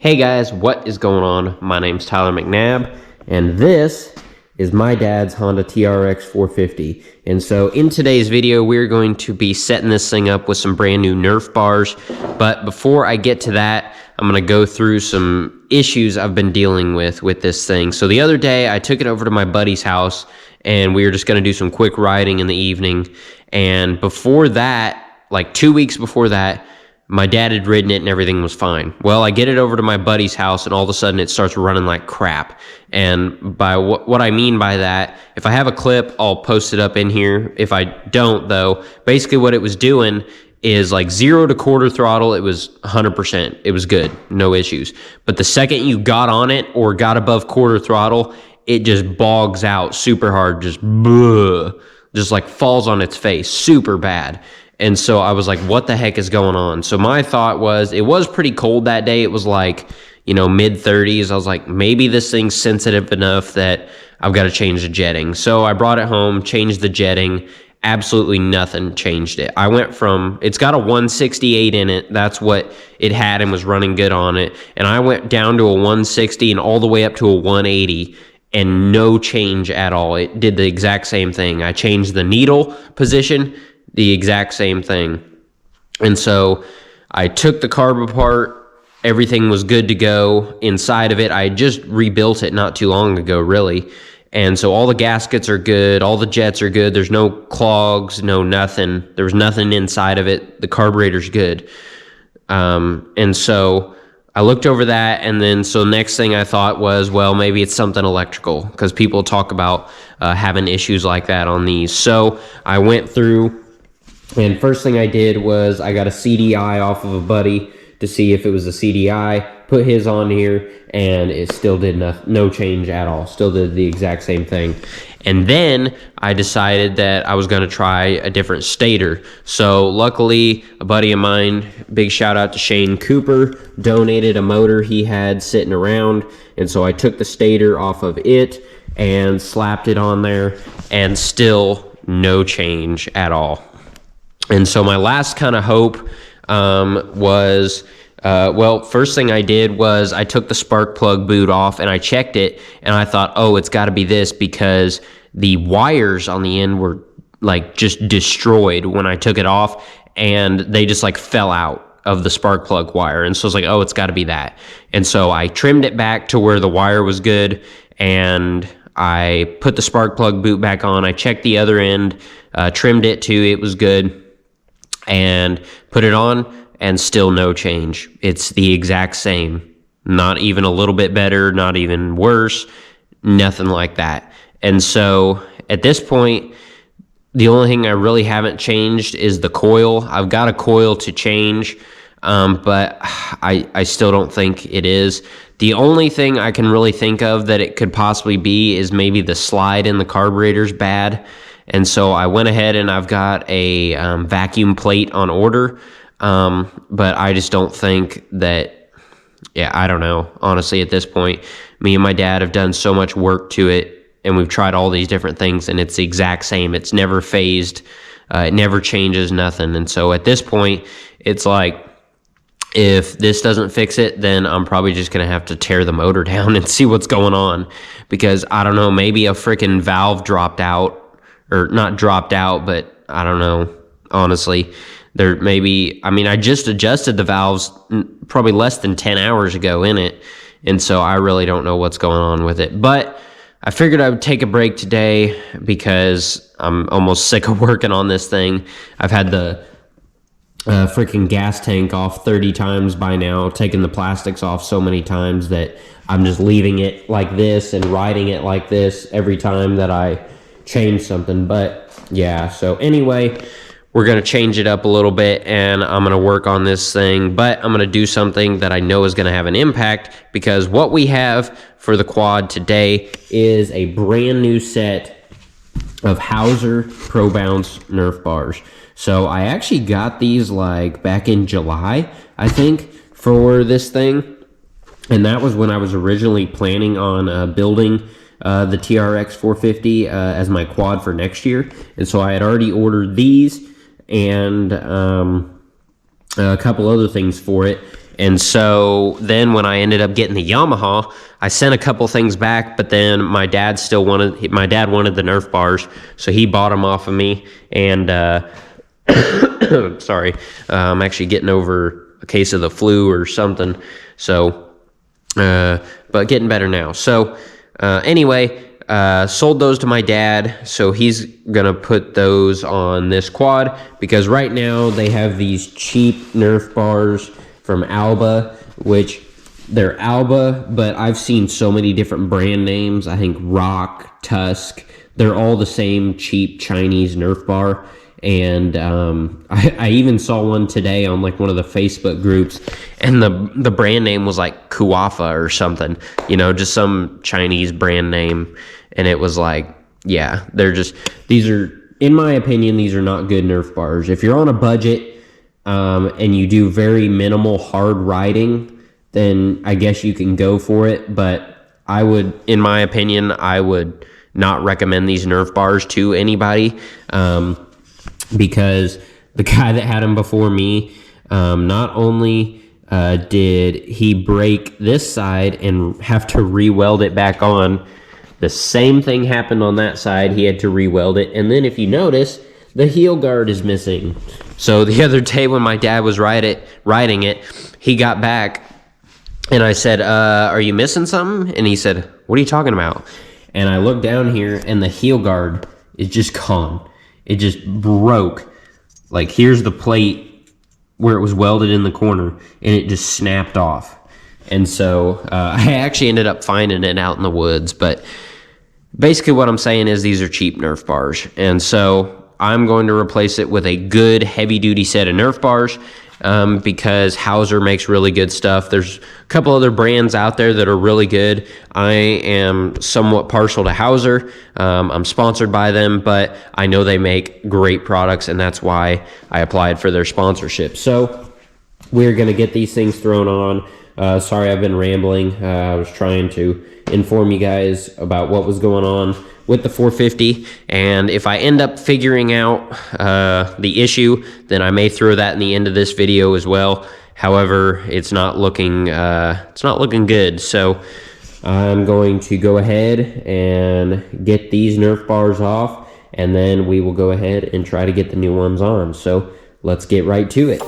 Hey guys, what is going on? My name's Tyler McNabb, and this is my dad's Honda TRX450. And so in today's video, we're going to be setting this thing up with some brand new Nerf bars. But before I get to that, I'm going to go through some issues I've been dealing with this thing. So the other day, I took it over to my buddy's house, and we were just going to do some quick riding in the evening. And before that, like 2 weeks before that, my dad had ridden it and everything was fine. Well, I get it over to my buddy's house and all of a sudden it starts running like crap. And by what I mean by that, if I have a clip, I'll post it up in here. If I don't though, basically what it was doing is like 0 to quarter throttle, it was 100%. It was good, no issues. But the second you got on it or got above quarter throttle, it just bogs out super hard, just like falls on its face, super bad. And so I was like, what the heck is going on? So my thought was, it was pretty cold that day. It was like, mid 30s. I was like, maybe this thing's sensitive enough that I've got to change the jetting. So I brought it home, changed the jetting. Absolutely nothing changed it. I went from, it's got a 168 in it. That's what it had and was running good on it. And I went down to a 160 and all the way up to a 180. And no change at all. It did the exact same thing. I changed the needle position, the exact same thing. And so I took the carb apart. Everything was good to go inside of it. I just rebuilt it not too long ago, really. And so all the gaskets are good. All the jets are good. There's no clogs, no nothing. There was nothing inside of it. The carburetor's good. And so I looked over that, and then so next thing I thought was, well, maybe it's something electrical, because people talk about having issues like that on these. So I went through, and first thing I did was I got a CDI off of a buddy to see if it was a CDI, put his on here, and it still did no change at all. Still did the exact same thing. And then I decided that I was going to try a different stator. So luckily, a buddy of mine, big shout out to Shane Cooper, donated a motor he had sitting around. And so I took the stator off of it and slapped it on there, and still no change at all. And so my last kind of hope was, well, first thing I did was I took the spark plug boot off and I checked it, and I thought, oh, it's got to be this, because the wires on the end were like just destroyed when I took it off, and they just like fell out of the spark plug wire. And so I was like, oh, it's got to be that. And so I trimmed it back to where the wire was good, and I put the spark plug boot back on. I checked the other end, trimmed it too, it was good, and put it on, and still no change. It's the exact same. Not even a little bit better, not even worse, nothing like that. And so at this point, the only thing I really haven't changed is the coil. I've got a coil to change, but I still don't think it is. The only thing I can really think of that it could possibly be is maybe the slide in the carburetor's bad. And so I went ahead and I've got a vacuum plate on order. But I just don't think that, I don't know. Honestly, at this point, me and my dad have done so much work to it, and we've tried all these different things, and it's the exact same. It's never phased. It never changes, nothing. And so at this point, it's like, if this doesn't fix it, then I'm probably just going to have to tear the motor down and see what's going on, because I don't know, maybe a freaking valve dropped out, or not dropped out, but I don't know, honestly. There maybe, I just adjusted the valves probably less than 10 hours ago in it, and so I really don't know what's going on with it. But I figured I would take a break today because I'm almost sick of working on this thing. I've had the freaking gas tank off 30 times by now, taking the plastics off so many times that I'm just leaving it like this and riding it like this every time that I change something. But yeah, so anyway, we're going to change it up a little bit, and I'm going to work on this thing, but I'm going to do something that I know is going to have an impact, because what we have for the quad today is a brand new set of Hauser Pro Bounce Nerf bars. So I actually got these like back in July, I think, for this thing, and that was when I was originally planning on building the TRX450 as my quad for next year. And so I had already ordered these and a couple other things for it. And so then when I ended up getting the Yamaha, I sent a couple things back, but then my dad wanted the Nerf bars, so he bought them off of me. And sorry, I'm actually getting over a case of the flu or something. So, but getting better now. So anyway, sold those to my dad, so he's gonna put those on this quad, because right now they have these cheap Nerf bars from Alba, which they're Alba, but I've seen so many different brand names. I think Rock, Tusk, they're all the same cheap Chinese Nerf bar. And I even saw one today on like one of the Facebook groups, and the brand name was like Kuafa or something, you know, just some Chinese brand name. And it was like, yeah, these are, in my opinion, these are not good Nerf bars. If you're on a budget and you do very minimal hard riding, then I guess you can go for it. But I would, in my opinion, I would not recommend these Nerf bars to anybody, because the guy that had them before me, not only did he break this side and have to re-weld it back on, the same thing happened on that side. He had to re-weld it. And then if you notice, the heel guard is missing. So the other day when my dad was riding it, he got back and I said, are you missing something? And he said, what are you talking about? And I looked down here and the heel guard is just gone. It just broke. Like, here's the plate where it was welded in the corner, and it just snapped off. And so I actually ended up finding it out in the woods. But basically what I'm saying is these are cheap Nerf bars. And so I'm going to replace it with a good heavy-duty set of Nerf bars, because Hauser makes really good stuff. There's a couple other brands out there that are really good. I am somewhat partial to Hauser. I'm sponsored by them, but I know they make great products, and that's why I applied for their sponsorship. So we're going to get these things thrown on. Sorry, I've been rambling. I was trying to inform you guys about what was going on with the 450, and if I end up figuring out the issue, then I may throw that in the end of this video as well. However, it's not looking good, so I'm going to go ahead and get these Nerf bars off, and then we will go ahead and try to get the new ones on. So let's get right to it.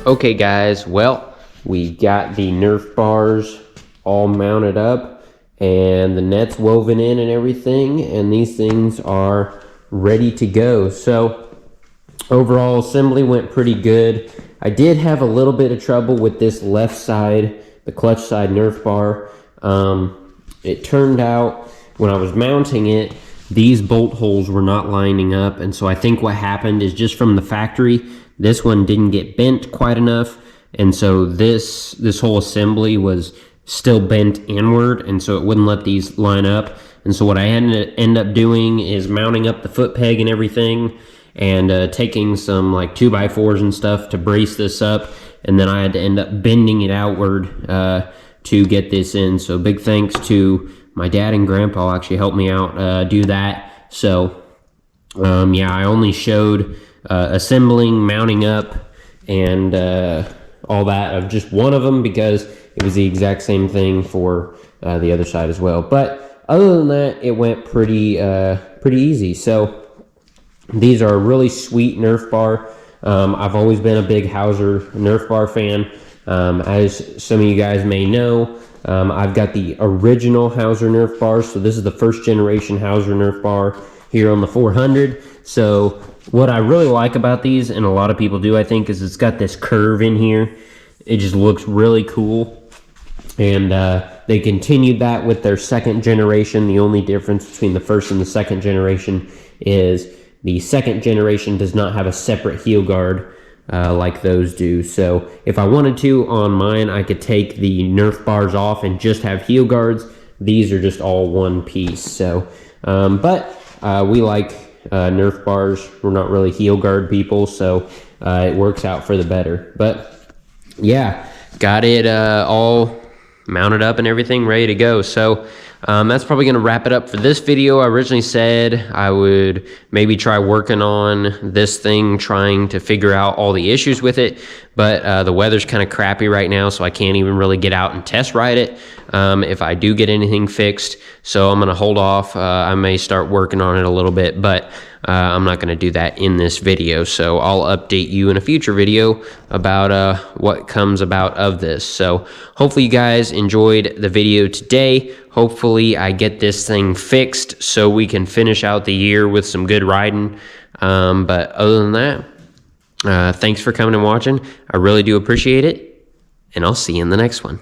Okay guys, well, we got the Nerf bars all mounted up and the nets woven in and everything, and these things are ready to go. So overall assembly went pretty good. I did have a little bit of trouble with this left side, the clutch side Nerf bar. It turned out when I was mounting it, these bolt holes were not lining up, and so I think what happened is just from the factory, this one didn't get bent quite enough, and so this whole assembly was still bent inward, and so it wouldn't let these line up. And so what I end up doing is mounting up the foot peg and everything, and taking some like 2x4s and stuff to brace this up, and then I had to end up bending it outward to get this in. So big thanks to my dad and grandpa actually helped me out do that. So yeah, I only showed assembling, mounting up, and all that of just one of them because it was the exact same thing for the other side as well. But other than that, it went pretty easy. So these are a really sweet Nerf bar. I've always been a big Hauser Nerf bar fan. As some of you guys may know, I've got the original Hauser Nerf bar. So this is the first generation Hauser Nerf bar here on the 400. So what I really like about these, and a lot of people do I think, is it's got this curve in here. It just looks really cool. And they continued that with their second generation. The only difference between the first and the second generation is the second generation does not have a separate heel guard like those do. So if I wanted to on mine, I could take the Nerf bars off and just have heel guards. These are just all one piece. So but we like Nerf bars. We're not really heel guard people, so it works out for the better. But yeah, got it all mounted up and everything ready to go. So that's probably going to wrap it up for this video. I originally said I would maybe try working on this thing, trying to figure out all the issues with it, but the weather's kind of crappy right now, so I can't even really get out and test ride it if I do get anything fixed. So I'm going to hold off. I may start working on it a little bit, but I'm not going to do that in this video. So I'll update you in a future video about what comes about of this. So hopefully you guys enjoyed the video today. Hopefully I get this thing fixed so we can finish out the year with some good riding. But other than that, thanks for coming and watching. I really do appreciate it, and I'll see you in the next one.